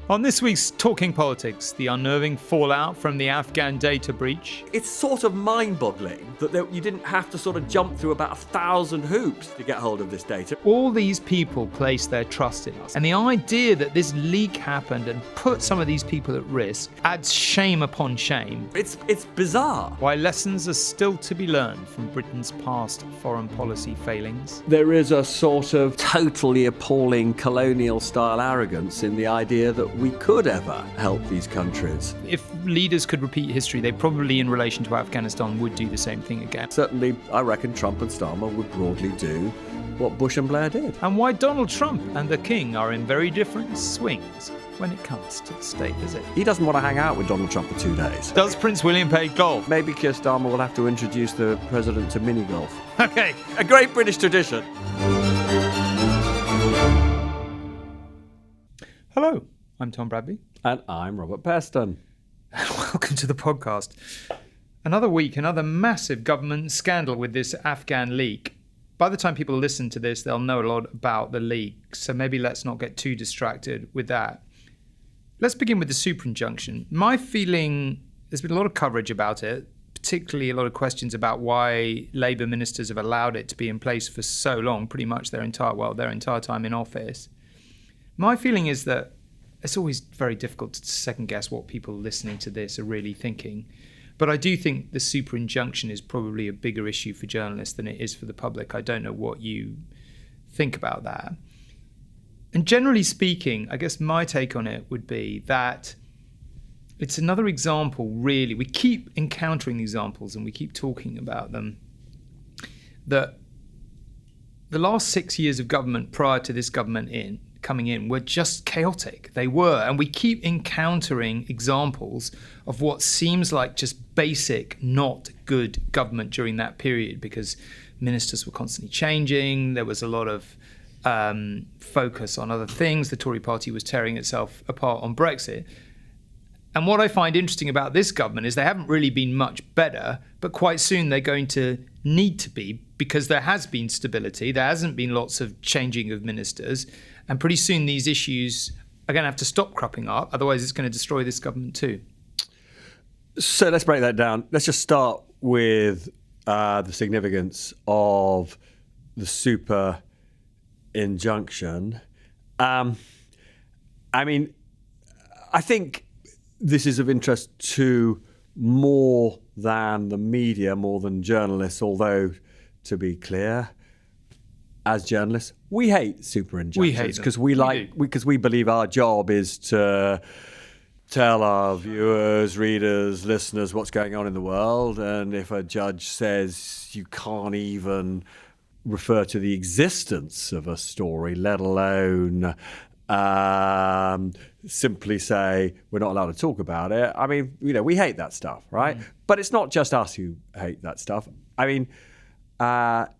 On this week's Talking Politics, the unnerving fallout from the Afghan data breach. It's sort of mind-boggling that you didn't have to sort of jump through about 1,000 hoops to get hold of this data. All these people place their trust in us. And the idea that this leak happened and put some of these people at risk adds shame upon shame. It's bizarre. Why lessons are still to be learned from Britain's past foreign policy failings. There is a sort of totally appalling colonial-style arrogance in the idea that we could ever help these countries. If leaders could repeat history, they probably, in relation to Afghanistan, would do the same thing again. Certainly, I reckon Trump and Starmer would broadly do what Bush and Blair did. And why Donald Trump and the King are in very different swings when it comes to the state visit. He doesn't want to hang out with Donald Trump for 2 days. Does Prince William play golf? Maybe Keir Starmer will have to introduce the president to mini-golf. Okay. A great British tradition. Hello, I'm Tom Bradby. And I'm Robert Peston. And welcome to the podcast. Another week, another massive government scandal with this Afghan leak. By the time people listen to this, they'll know a lot about the leak, so maybe let's not get too distracted with that. Let's begin with the super injunction. My feeling, there's been a lot of coverage about it, particularly a lot of questions about why Labour ministers have allowed it to be in place for so long, pretty much their entire time in office. My feeling is that it's always very difficult to second guess what people listening to this are really thinking. But I do think the super injunction is probably a bigger issue for journalists than it is for the public. I don't know what you think about that. And generally speaking, I guess my take on it would be that it's another example, really. We keep encountering examples and we keep talking about them, that the last 6 years of government prior to this government coming in were just chaotic. They were. And we keep encountering examples of what seems like just basic, not good government during that period, because ministers were constantly changing. There was a lot of focus on other things. The Tory party was tearing itself apart on Brexit. And what I find interesting about this government is they haven't really been much better, but quite soon they're going to need to be, because there has been stability. There hasn't been lots of changing of ministers. And pretty soon these issues are going to have to stop cropping up. Otherwise, it's going to destroy this government too. So let's break that down. Let's just start with the significance of the super injunction. I think this is of interest to more than the media, more than journalists, although, to be clear, as journalists, we hate super injunctions because we believe our job is to tell our viewers, readers, listeners what's going on in the world. And if a judge says you can't even refer to the existence of a story, let alone simply say we're not allowed to talk about it, we hate that stuff, right? But it's not just us who hate that stuff.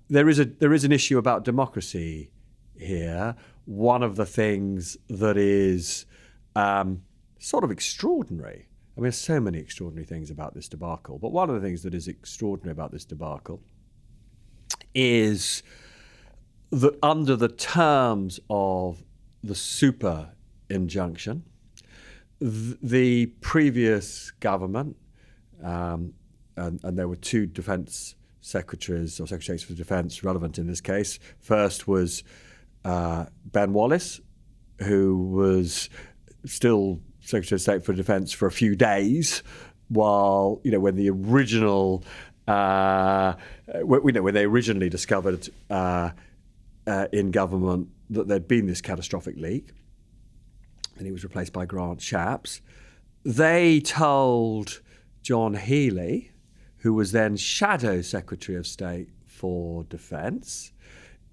There is an issue about democracy here. One of the things that is sort of extraordinary, there's so many extraordinary things about this debacle, but one of the things that is extraordinary about this debacle is that under the terms of the super injunction, the previous government, and there were two defence secretaries or secretaries for defence relevant in this case. First was Ben Wallace, who was still Secretary of State for Defence for a few days, while when the original when they originally discovered in government that there'd been this catastrophic leak, and he was replaced by Grant Shapps. They told John Healey, who was then Shadow Secretary of State for Defence.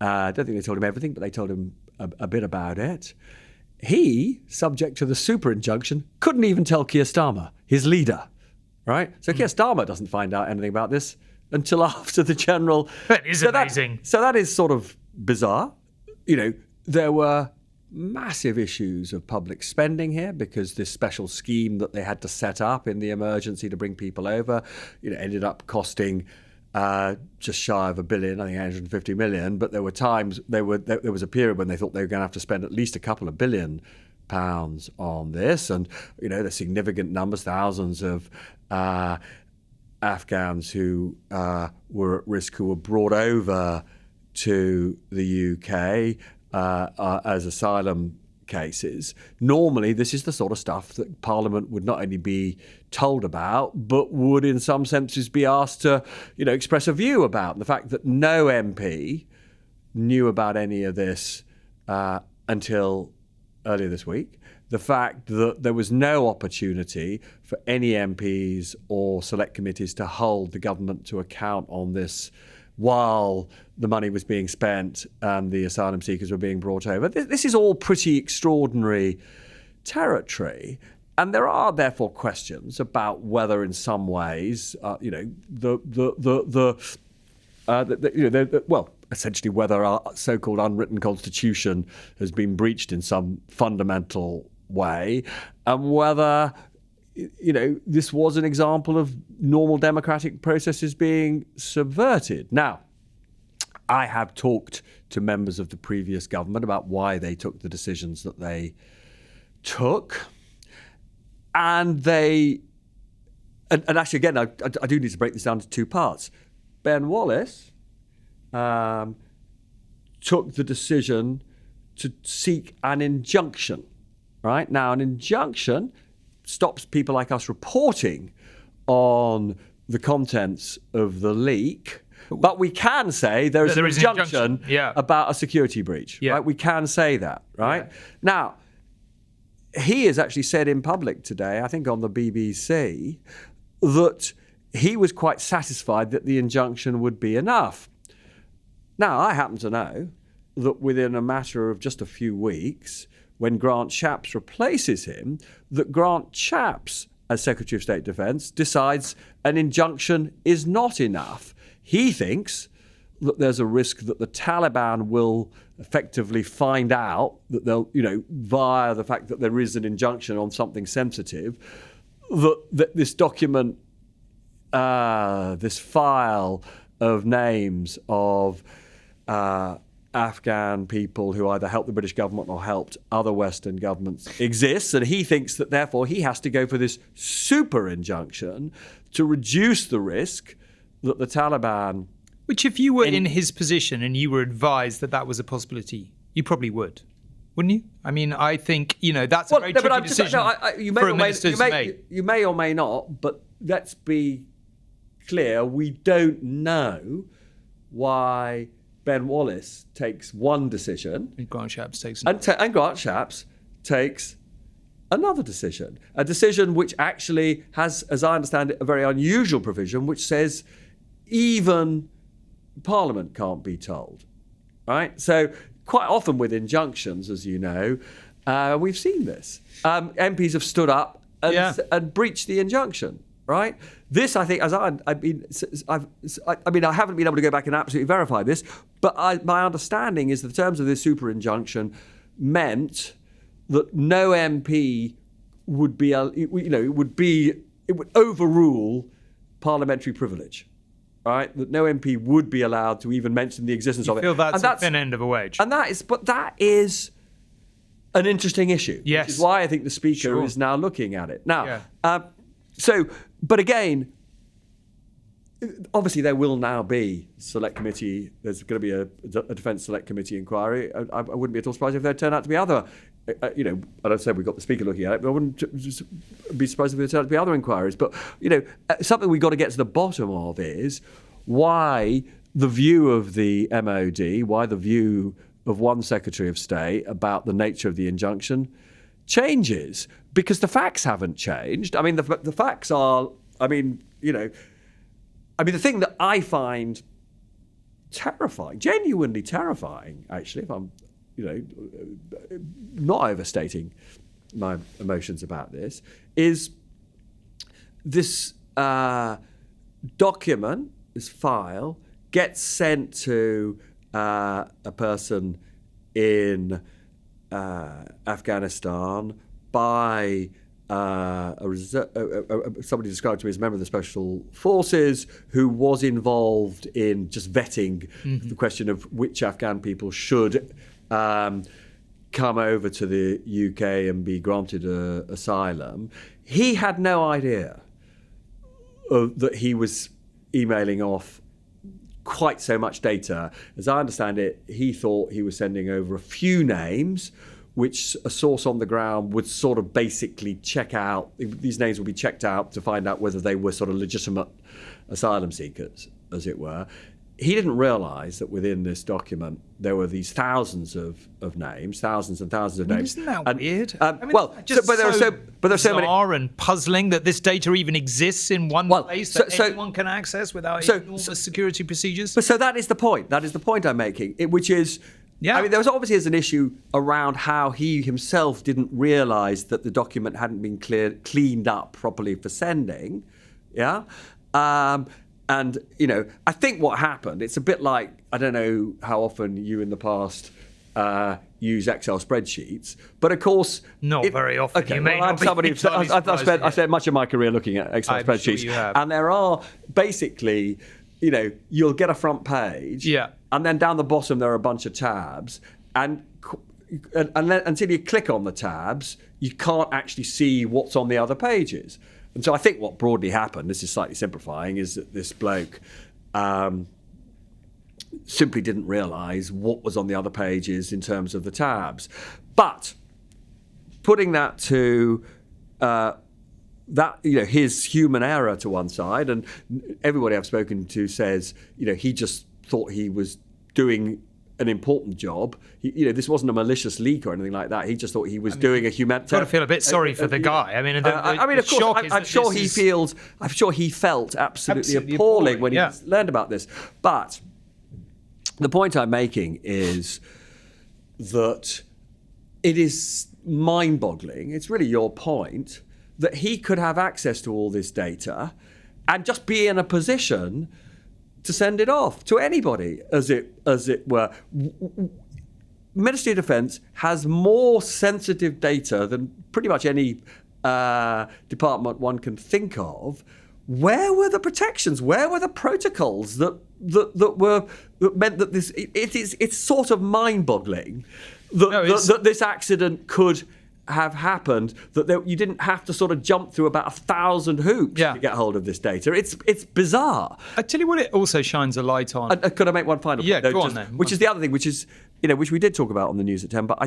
I don't think they told him everything, but they told him a bit about it. He, subject to the super injunction, couldn't even tell Keir Starmer, his leader, right? So Keir Starmer doesn't find out anything about this until after the general... That is amazing. So that is sort of bizarre. There were massive issues of public spending here because this special scheme that they had to set up in the emergency to bring people over, ended up costing just shy of $1 billion, I think 150 million. But there were times there was a period when they thought they were going to have to spend at least a couple of billion on this, and the significant numbers, thousands of Afghans who were at risk, who were brought over to the UK as asylum cases. Normally, this is the sort of stuff that Parliament would not only be told about, but would in some senses be asked to, express a view about. And the fact that no MP knew about any of this until earlier this week, the fact that there was no opportunity for any MPs or select committees to hold the government to account on this while the money was being spent and the asylum seekers were being brought over. This is all pretty extraordinary territory. And there are therefore questions about whether, in some ways, essentially whether our so-called unwritten constitution has been breached in some fundamental way, and whether this was an example of normal democratic processes being subverted. Now, I have talked to members of the previous government about why they took the decisions that they took. And actually, again, I do need to break this down to two parts. Ben Wallace took the decision to seek an injunction, right? Now, an injunction stops people like us reporting on the contents of the leak, but we can say there is an injunction about a security breach, right? We can say that, right? Yeah. Now, he has actually said in public today, I think on the BBC, that he was quite satisfied that the injunction would be enough. Now, I happen to know that within a matter of just a few weeks, when Grant Shapps replaces him, that Grant Shapps, as Secretary of State Defence, decides an injunction is not enough. He thinks that there's a risk that the Taliban will effectively find out that they'll, via the fact that there is an injunction on something sensitive, that this document, this file of names of Afghan people who either helped the British government or helped other Western governments exists, and he thinks that therefore he has to go for this super injunction to reduce the risk that the Taliban... Which, if you were in his position and you were advised that that was a possibility, you probably would, wouldn't you? I mean, I think, that's a very tricky decision for a minister to make. You may or may not, but let's be clear, we don't know why Ben Wallace takes one decision. And Grant Shapps takes another. And Grant Shapps takes another decision. A decision which actually has, as I understand it, a very unusual provision which says even Parliament can't be told, right? So quite often with injunctions, as you know, we've seen this. MPs have stood up and breached the injunction, right? This, I think, I haven't been able to go back and absolutely verify this, but my understanding is the terms of this super injunction meant that no MP would be, it would overrule parliamentary privilege. Right, that no MP would be allowed to even mention the existence of it. You feel that's a thin end of a wedge. But that is an interesting issue. Yes. Which is why I think the Speaker is now looking at it. Now, but again, obviously there will now be select committee, there's going to be a Defence Select Committee inquiry. I wouldn't be at all surprised if there turned out to be other, I don't say we've got the Speaker looking at it, but I wouldn't be surprised if there turned out to be other inquiries. But, something we've got to get to the bottom of is why the view of the MOD, why the view of one Secretary of State about the nature of the injunction changes. Because the facts haven't changed. I mean, the facts are, the thing that I find terrifying, genuinely terrifying, actually, if I'm, not overstating my emotions about this, is this document, this file, gets sent to a person in Afghanistan by somebody described to me as a member of the Special Forces who was involved in just vetting the question of which Afghan people should come over to the UK and be granted asylum, he had no idea that he was emailing off quite so much data. As I understand it, he thought he was sending over a few names, which a source on the ground would sort of basically check out. These names would be checked out to find out whether they were sort of legitimate asylum seekers, as it were. He didn't realise that within this document there were these thousands of names, thousands and thousands of names. Isn't that weird? But there are so many and puzzling that this data even exists in one place that anyone can access without enormous security procedures. But so that is the point. That is the point I'm making, which is. Yeah. I mean, there was obviously an issue around how he himself didn't realise that the document hadn't been cleaned up properly for sending. Yeah. And, I think what happened, it's a bit like, I don't know how often you in the past use Excel spreadsheets, but of course... Not very often. Okay, I've spent much of my career looking at Excel spreadsheets. Sure you have. And there are basically, you'll get a front page. Yeah. And then down the bottom, there are a bunch of tabs. And then, until you click on the tabs, you can't actually see what's on the other pages. And so I think what broadly happened, this is slightly simplifying, is that this bloke simply didn't realise what was on the other pages in terms of the tabs. But putting that to his human error to one side, and everybody I've spoken to says, he just thought he was doing an important job. This wasn't a malicious leak or anything like that. He just thought he was doing a humanitarian. Got to feel a bit sorry for the guy. Of course, I'm sure he felt absolutely appalling when he learned about this. But the point I'm making is that it is mind-boggling. It's really your point that he could have access to all this data and just be in a position to send it off to anybody, as it were. Ministry of Defence has more sensitive data than pretty much any department one can think of. Where were the protections? Where were the protocols that meant that this? It's sort of mind-boggling that this accident could have happened, that you didn't have to sort of jump through about 1,000 hoops to get hold of this data. It's bizarre. I tell you what, it also shines a light on. Could I make one final point? Yeah, go on then. Which is the other thing, which is which we did talk about on the news at 10. But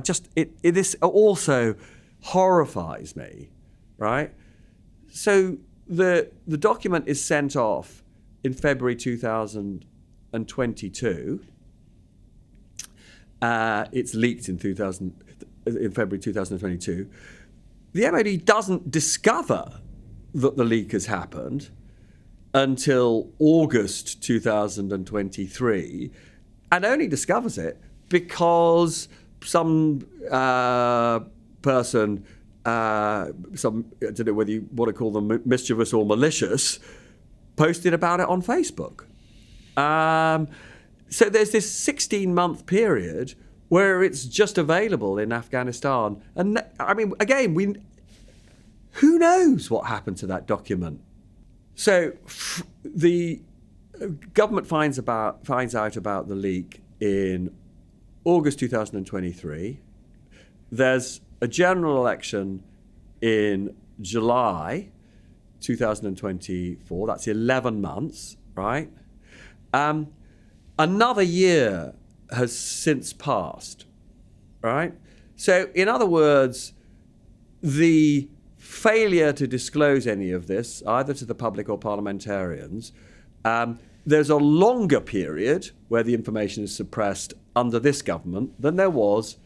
this also horrifies me, right? So the document is sent off in February 2022. It's leaked in February 2022, the MOD doesn't discover that the leak has happened until August 2023, and only discovers it because some person, I don't know whether you want to call them mischievous or malicious, posted about it on Facebook. So there's this 16-month period where it's just available in Afghanistan. And I mean, again, who knows what happened to that document? So the government finds out about the leak in August 2023. There's a general election in July 2024. That's 11 months, right? Another year has since passed, right? So, in other words, the failure to disclose any of this, either to the public or parliamentarians, there's a longer period where the information is suppressed under this government than there was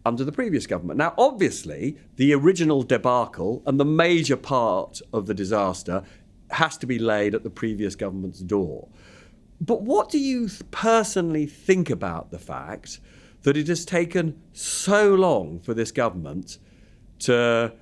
under the previous government. Now, obviously, the original debacle and the major part of the disaster has to be laid at the previous government's door. But what do you personally think about the fact that it has taken so long for this government to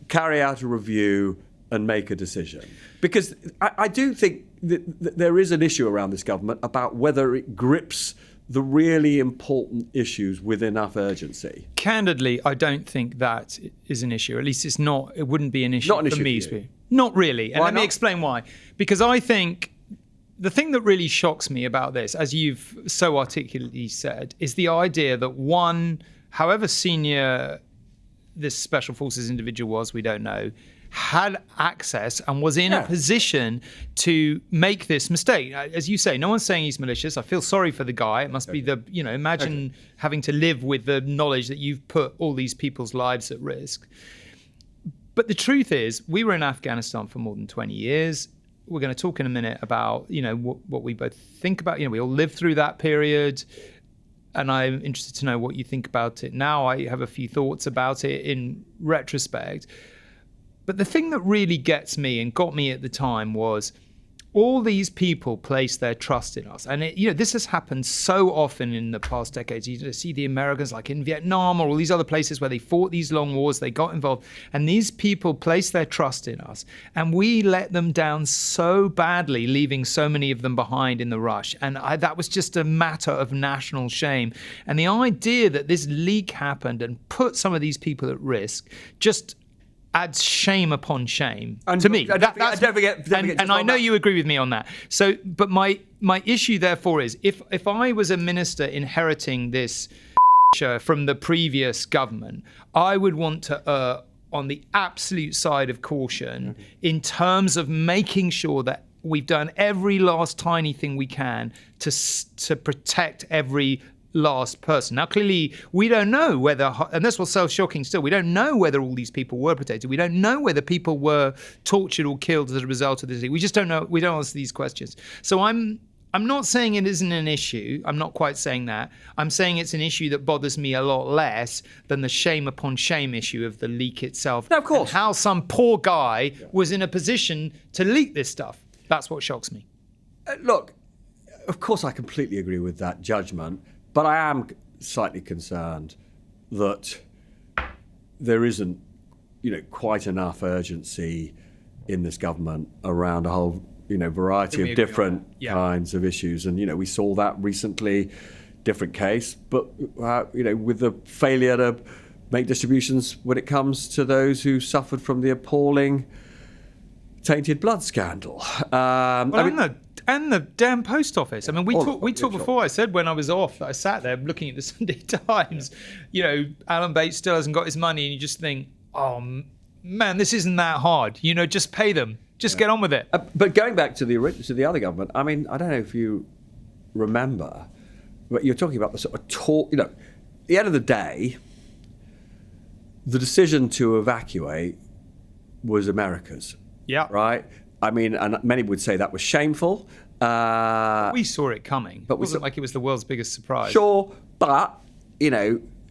carry out a review and make a decision? Because I do think that there is an issue around this government about whether it grips the really important issues with enough urgency. Candidly, I don't think that is an issue. At least it's not. It wouldn't be an issue for me. Not really. And let me explain why. Because I think the thing that really shocks me about this, as you've so articulately said, is the idea that one however senior this special forces individual was, we don't know, had access and was in a position to make this mistake. As you say, no one's saying he's malicious. I feel sorry for the guy. It must be imagine having to live with the knowledge that you've put all these people's lives at risk. But the truth is, we were in Afghanistan for more than 20 years. We're going to talk in a minute about, what we both think about. We all lived through that period. And I'm interested to know what you think about it now. I have a few thoughts about it in retrospect. But the thing that really gets me and got me at the time was all these people place their trust in us. And this has happened so often in the past decades. You see the Americans, like in Vietnam or all these other places where they fought these long wars, they got involved. And these people place their trust in us. And we let them down so badly, leaving so many of them behind in the rush. And that was just a matter of national shame. And the idea that this leak happened and put some of these people at risk just adds shame upon shame to me. And I know you agree with me on that. So, but my issue therefore is if I was a minister inheriting this from the previous government, I would want to err on the absolute side of caution in terms of making sure that we've done every last tiny thing we can to protect every last person. Now, clearly, we don't know whether, and that's what's so shocking still, we don't know whether all these people were protected. We don't know whether people were tortured or killed as a result of this. We just don't know. We don't answer these questions. So I'm not saying it isn't an issue. I'm not quite saying that. I'm saying it's an issue that bothers me a lot less than the shame upon shame issue of the leak itself. No, of course. And how some poor guy was in a position to leak this stuff. That's what shocks me. Look, of course I completely agree with that judgment. But I am slightly concerned that there isn't, quite enough urgency in this government around a whole, variety of different kinds of issues. And, we saw that recently, different case, but, with the failure to make distributions when it comes to those who suffered from the appalling tainted blood scandal. And the damn post office. I mean, we talked before. I said when I was off, I sat there looking at the Sunday Times. Alan Bates still hasn't got his money, and you just think, oh man, this isn't that hard. Just pay them. Just get on with it. But going back to the other government, I mean, I don't know if you remember, but you're talking about the sort of talk. At the end of the day, the decision to evacuate was America's. Yeah. Right. I mean, and many would say that was shameful. We saw it coming. But it wasn't like it was the world's biggest surprise. Sure, but, in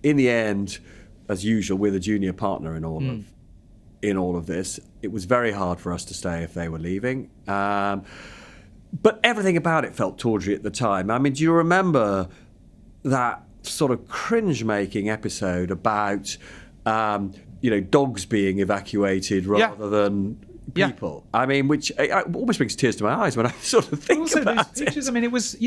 the end, as usual, we're the junior partner in all of this. It was very hard for us to stay if they were leaving. But everything about it felt tawdry at the time. I mean, do you remember that sort of cringe-making episode about, dogs being evacuated rather than people? I mean, which almost brings tears to my eyes when I sort of think about it. Pictures, I mean, it was,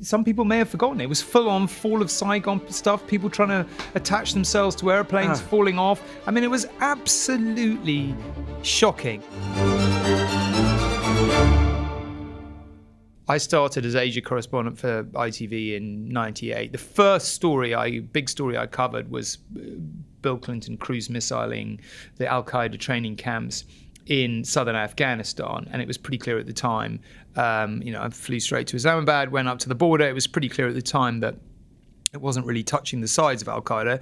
some people may have forgotten. It was full-on Fall of Saigon stuff, people trying to attach themselves to airplanes, falling off. I mean, it was absolutely shocking. I started as Asia correspondent for ITV in '98. The first big story I covered was Bill Clinton cruise missiling the Al-Qaeda training camps in southern Afghanistan. And it was pretty clear at the time, I flew straight to Islamabad, went up to the border. It was pretty clear at the time that it wasn't really touching the sides of Al-Qaeda.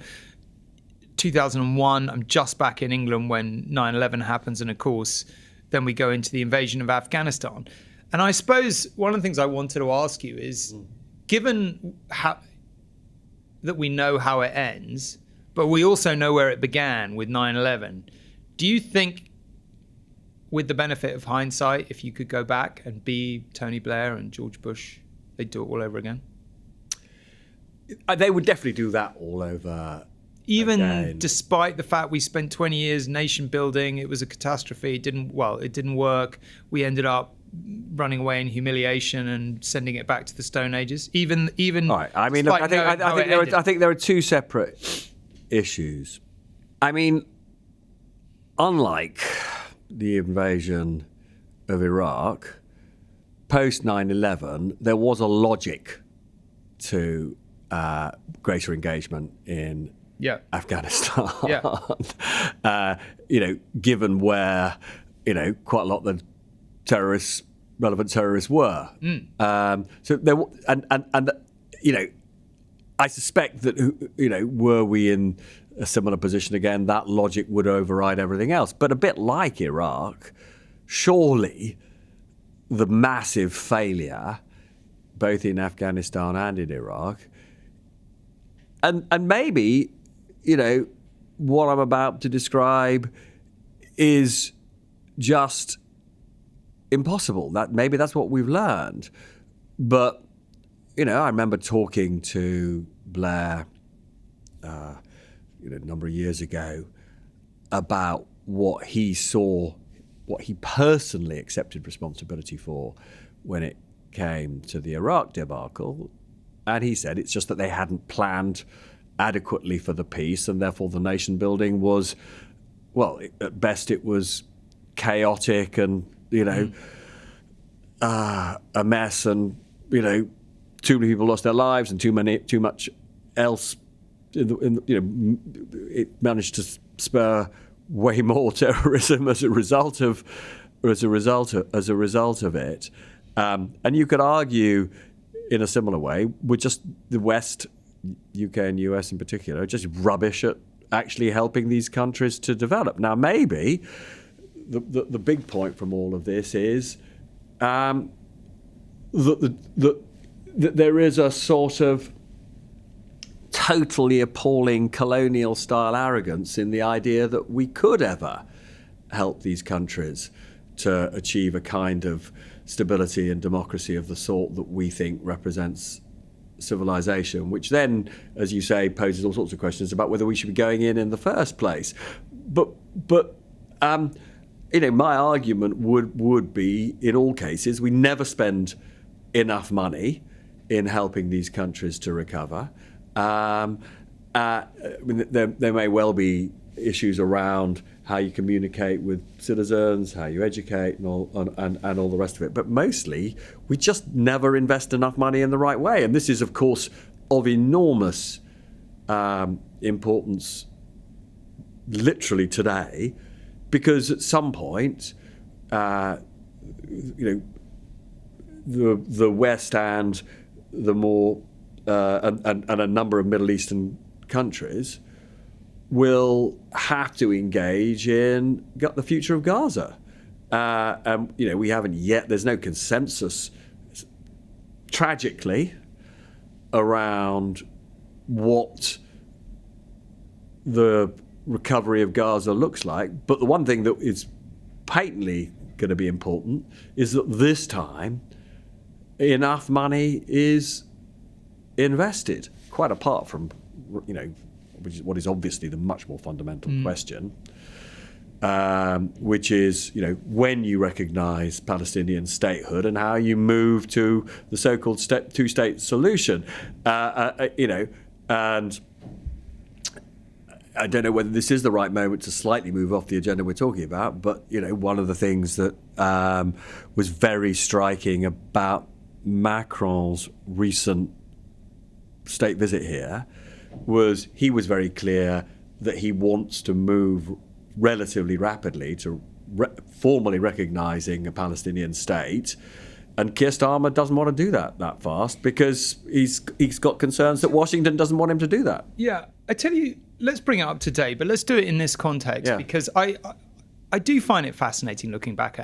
2001, I'm just back in England when 9/11 happens. And of course, then we go into the invasion of Afghanistan. And I suppose one of the things I wanted to ask you is, given that we know how it ends, but we also know where it began with 9/11, do you think, with the benefit of hindsight, if you could go back and be Tony Blair and George Bush, they'd do it all over again? They would definitely do that all over Even again. Despite the fact we spent 20 years nation building, it was a catastrophe. It didn't work. We ended up running away in humiliation and sending it back to the Stone Ages. Even. All right. I mean, look, I think there are two separate issues. I mean, unlike the invasion of Iraq, post 9/11, there was a logic to greater engagement in Afghanistan. Yeah. Given where quite a lot of the relevant terrorists were. So there, and I suspect that were we in a similar position again, that logic would override everything else. But a bit like Iraq, surely the massive failure, both in Afghanistan and in Iraq, and maybe, what I'm about to describe is just impossible. That maybe that's what we've learned. But I remember talking to Blair, a number of years ago, about what he saw, what he personally accepted responsibility for when it came to the Iraq debacle. And he said it's just that they hadn't planned adequately for the peace, and therefore the nation building was, well, at best it was chaotic and, a mess, and, too many people lost their lives and too much else. It managed to spur way more terrorism as a result of it. And you could argue, in a similar way, we're just the West, UK and US in particular, are just rubbish at actually helping these countries to develop. Now, maybe the big point from all of this is that there is a sort of totally appalling colonial-style arrogance in the idea that we could ever help these countries to achieve a kind of stability and democracy of the sort that we think represents civilization, which then, as you say, poses all sorts of questions about whether we should be going in the first place. But my argument would be, in all cases, we never spend enough money in helping these countries to recover. There may well be issues around how you communicate with citizens, how you educate, and all the rest of it. But mostly, we just never invest enough money in the right way. And this is, of course, of enormous importance, literally today, because at some point, the West and the more and a number of Middle Eastern countries will have to engage in the future of Gaza. We haven't yet, there's no consensus, tragically, around what the recovery of Gaza looks like. But the one thing that is patently going to be important is that this time enough money is invested, quite apart from, what is obviously the much more fundamental question, which is, when you recognise Palestinian statehood and how you move to the so-called two-state solution, and I don't know whether this is the right moment to slightly move off the agenda we're talking about, but, one of the things that was very striking about Macron's recent state visit here was he was very clear that he wants to move relatively rapidly to formally recognising a Palestinian state. And Keir Starmer doesn't want to do that fast because he's got concerns that Washington doesn't want him to do that. Yeah, I tell you, let's bring it up to date, but let's do it in this context because I do find it fascinating looking back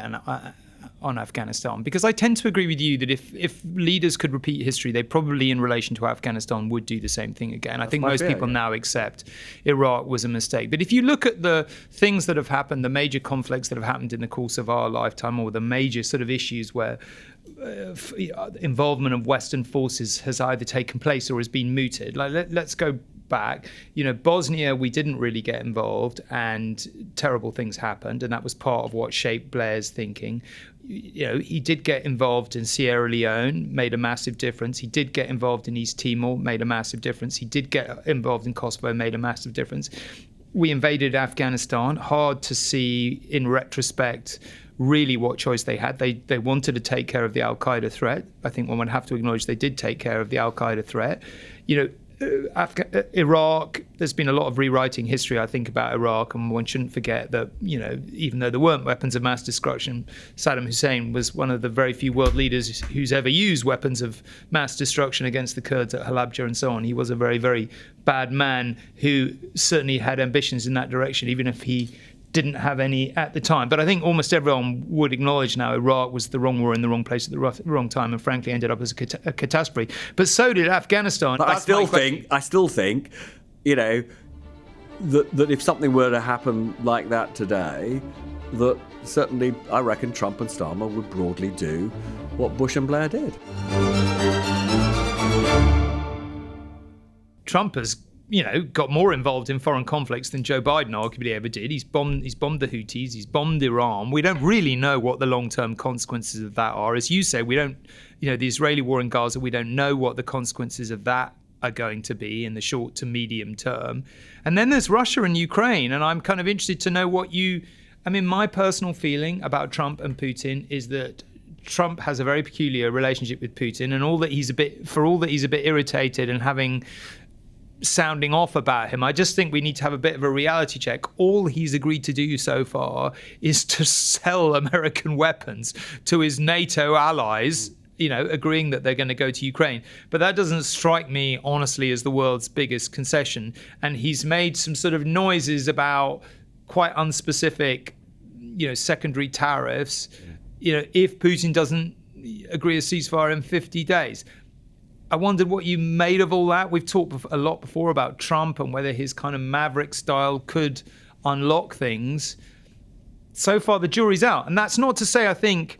on Afghanistan, because I tend to agree with you that if leaders could repeat history, they probably, in relation to Afghanistan, would do the same thing again. I think most people now accept Iraq was a mistake. But if you look at the things that have happened, the major conflicts that have happened in the course of our lifetime, or the major sort of issues where involvement of Western forces has either taken place or has been mooted, let's go back. Bosnia, we didn't really get involved, and terrible things happened, and that was part of what shaped Blair's thinking. He did get involved in Sierra Leone, made a massive difference. He did get involved in East Timor, made a massive difference. He did get involved in Kosovo, made a massive difference. We invaded Afghanistan. Hard to see in retrospect really what choice they had. They wanted to take care of the al-Qaeda threat. I think one would have to acknowledge they did take care of the al-Qaeda threat. Iraq, there's been a lot of rewriting history, I think, about Iraq, and one shouldn't forget that, even though there weren't weapons of mass destruction, Saddam Hussein was one of the very few world leaders who's ever used weapons of mass destruction against the Kurds at Halabja and so on. He was a very, very bad man who certainly had ambitions in that direction, even if he didn't have any at the time. But I think almost everyone would acknowledge now Iraq was the wrong war in the wrong place at the wrong time, and frankly ended up as a catastrophe. But so did Afghanistan. But I still think, that if something were to happen like that today, that certainly I reckon Trump and Starmer would broadly do what Bush and Blair did. Trump has got more involved in foreign conflicts than Joe Biden arguably ever did. He's bombed the Houthis, he's bombed Iran. We don't really know what the long-term consequences of that are. As you say, we don't, the Israeli war in Gaza, we don't know what the consequences of that are going to be in the short to medium term. And then there's Russia and Ukraine, and I'm kind of interested to know my personal feeling about Trump and Putin is that Trump has a very peculiar relationship with Putin, and for all that he's a bit irritated and sounding off about him, I just think we need to have a bit of a reality check. All he's agreed to do so far is to sell American weapons to his NATO allies, agreeing that they're going to go to Ukraine. But that doesn't strike me, honestly, as the world's biggest concession. And he's made some sort of noises about quite unspecific, secondary tariffs, if Putin doesn't agree a ceasefire in 50 days. I wondered what you made of all that. We've talked a lot before about Trump and whether his kind of maverick style could unlock things. So far, the jury's out. And that's not to say, I think,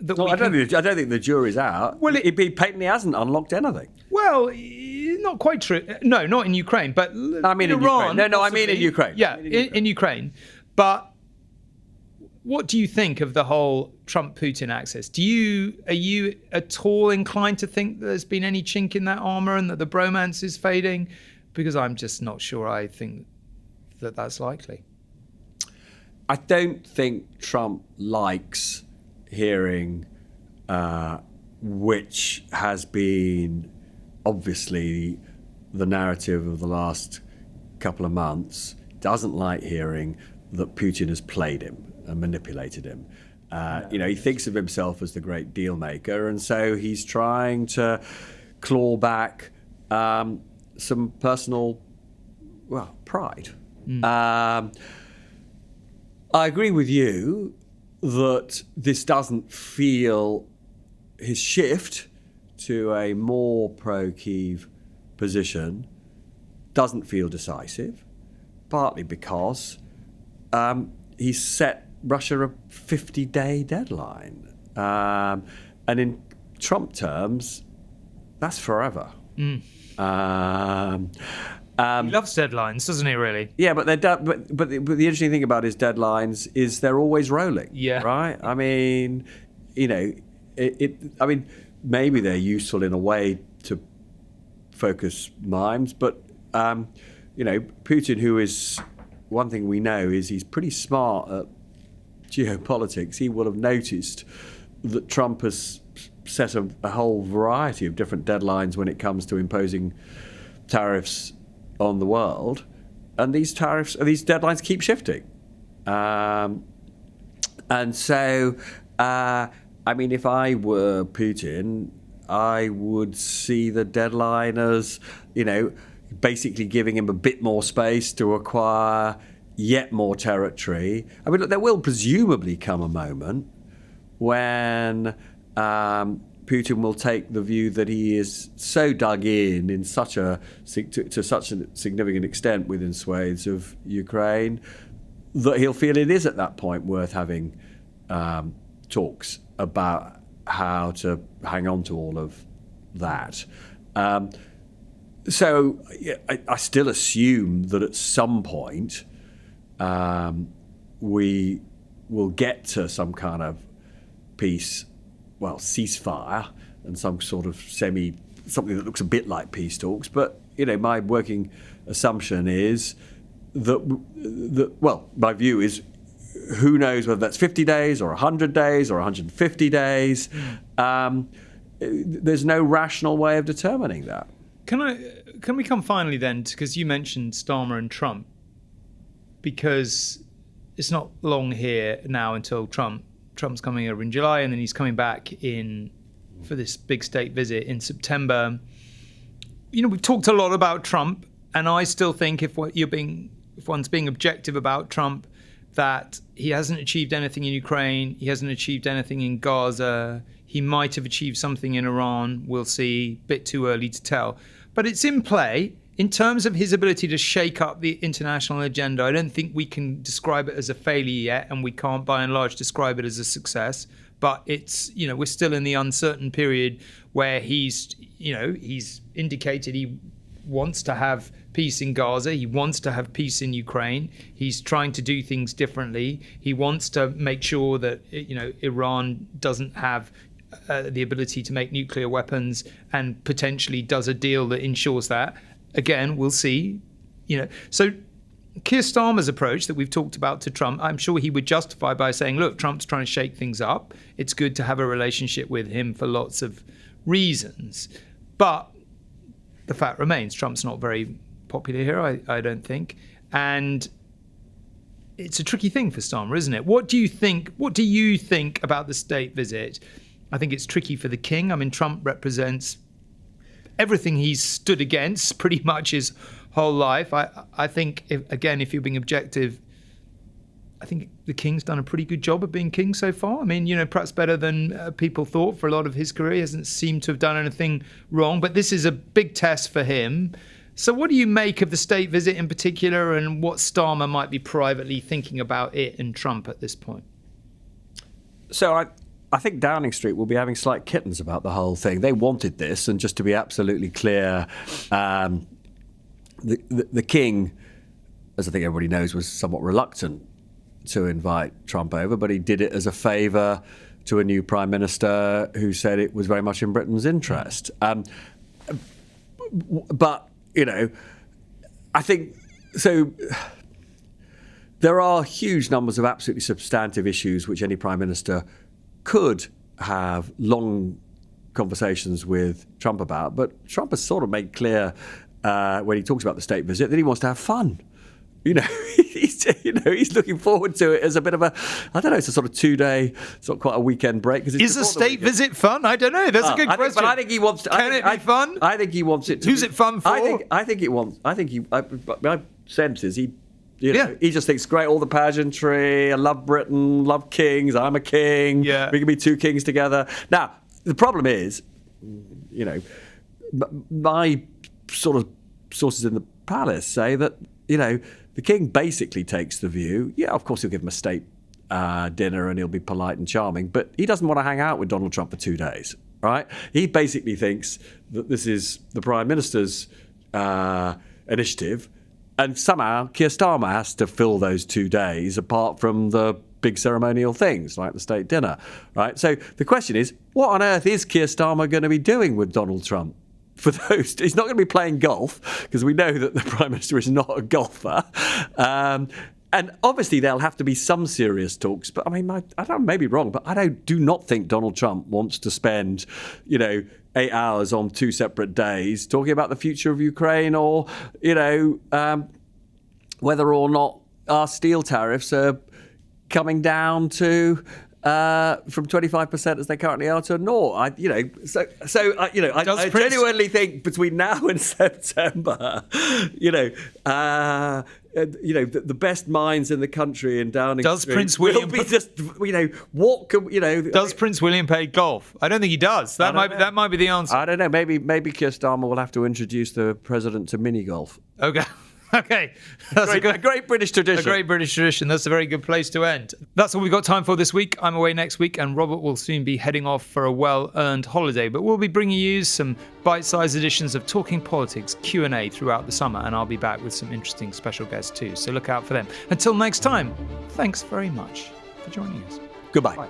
that I don't think the jury's out. Well, he patently hasn't unlocked anything. Well, not quite true. No, not in Ukraine, but I mean in Iran. Ukraine. No, I mean in Ukraine. Yeah, in Ukraine. But what do you think of the whole Trump-Putin axis? Are you at all inclined to think that there's been any chink in that armor and that the bromance is fading? Because I'm just not sure I think that that's likely. I don't think Trump likes hearing, which has been obviously the narrative of the last couple of months, doesn't like hearing that Putin has played him and manipulated him. He thinks of himself as the great deal maker, and so he's trying to claw back some personal, pride. I agree with you that this doesn't feel, his shift to a more pro-Kyiv position doesn't feel decisive, partly because he's set Russia a 50-day deadline. And in Trump terms, that's forever. He loves deadlines, doesn't he, really? Yeah, but the interesting thing about his deadlines is they're always rolling. Yeah. Right? I mean, maybe they're useful in a way to focus minds, but, Putin, who is, one thing we know is he's pretty smart at geopolitics. He will have noticed that Trump has set a whole variety of different deadlines when it comes to imposing tariffs on the world, and these deadlines keep shifting. And so, if I were Putin, I would see the deadline as, basically giving him a bit more space to acquire yet more territory. Look, there will presumably come a moment when Putin will take the view that he is so dug in to such a significant extent within swathes of Ukraine that he'll feel it is at that point worth having talks about how to hang on to all of that. So I still assume that at some point we will get to some kind of peace, ceasefire, and some sort of something that looks a bit like peace talks. But, my working assumption is that my view is, who knows whether that's 50 days or 100 days or 150 days. There's no rational way of determining that. Can we come finally then, because you mentioned Starmer and Trump, because it's not long here now until Trump's coming over in July, and then he's coming back in for this big state visit in September. We've talked a lot about Trump, and I still think if one's being objective about Trump, that he hasn't achieved anything in Ukraine, he hasn't achieved anything in Gaza, he might have achieved something in Iran, we'll see, bit too early to tell. But it's in play. In terms of his ability to shake up the international agenda, I don't think we can describe it as a failure yet, and we can't by and large describe it as a success. But it's, we're still in the uncertain period where he's indicated he wants to have peace in Gaza. He wants to have peace in Ukraine. He's trying to do things differently. He wants to make sure that, Iran doesn't have the ability to make nuclear weapons, and potentially does a deal that ensures that. Again, we'll see. So Keir Starmer's approach that we've talked about to Trump, I'm sure he would justify by saying, look, Trump's trying to shake things up. It's good to have a relationship with him for lots of reasons. But the fact remains, Trump's not very popular here, I don't think. And it's a tricky thing for Starmer, isn't it? What do you think about the state visit? I think it's tricky for the king. I mean, Trump represents everything he's stood against pretty much his whole life. I think, if you're being objective, I think the king's done a pretty good job of being king so far. I mean, perhaps better than people thought for a lot of his career. He hasn't seemed to have done anything wrong, but this is a big test for him. So what do you make of the state visit in particular, and what Starmer might be privately thinking about it and Trump at this point? So I think Downing Street will be having slight kittens about the whole thing. They wanted this, and just to be absolutely clear, the king, as I think everybody knows, was somewhat reluctant to invite Trump over, but he did it as a favour to a new prime minister who said it was very much in Britain's interest. But, I think so. There are huge numbers of absolutely substantive issues which any prime minister could have long conversations with Trump about, but Trump has sort of made clear when he talks about the state visit that he wants to have fun. He's looking forward to it as a bit of it's a sort of 2-day, sort of quite a weekend break. Is a state visit fun? I don't know. That's a good question. But I think he wants to. Can it be fun? I think he wants it to. Who's it fun for? My sense is he just thinks, great, all the pageantry, I love Britain, love kings, I'm a king, we can be two kings together. Now, the problem is, my sort of sources in the palace say that, the king basically takes the view, of course he'll give him a state dinner and he'll be polite and charming, but he doesn't want to hang out with Donald Trump for 2 days, right? He basically thinks that this is the Prime Minister's initiative, and somehow Keir Starmer has to fill those 2 days apart from the big ceremonial things like the state dinner, right? So the question is, what on earth is Keir Starmer going to be doing with Donald Trump? For those, he's not going to be playing golf, because we know that the Prime Minister is not a golfer. And obviously there'll have to be some serious talks. But I mean, I may be wrong, but I do not think Donald Trump wants to spend, 8 hours on 2 separate days talking about the future of Ukraine, or, whether or not our steel tariffs are coming down to from 25% as they currently are to naught. I genuinely think between now and September, the best minds in the country in Downing Street Prince William will be just, what can, Does Prince William play golf? I don't think he does. That might be the answer. I don't know. Maybe Keir Starmer will have to introduce the president to mini golf. Okay. That's a great British tradition. A great British tradition. That's a very good place to end. That's all we've got time for this week. I'm away next week, and Robert will soon be heading off for a well-earned holiday. But we'll be bringing you some bite-sized editions of Talking Politics Q&A throughout the summer, and I'll be back with some interesting special guests too. So look out for them. Until next time, thanks very much for joining us. Goodbye. Bye.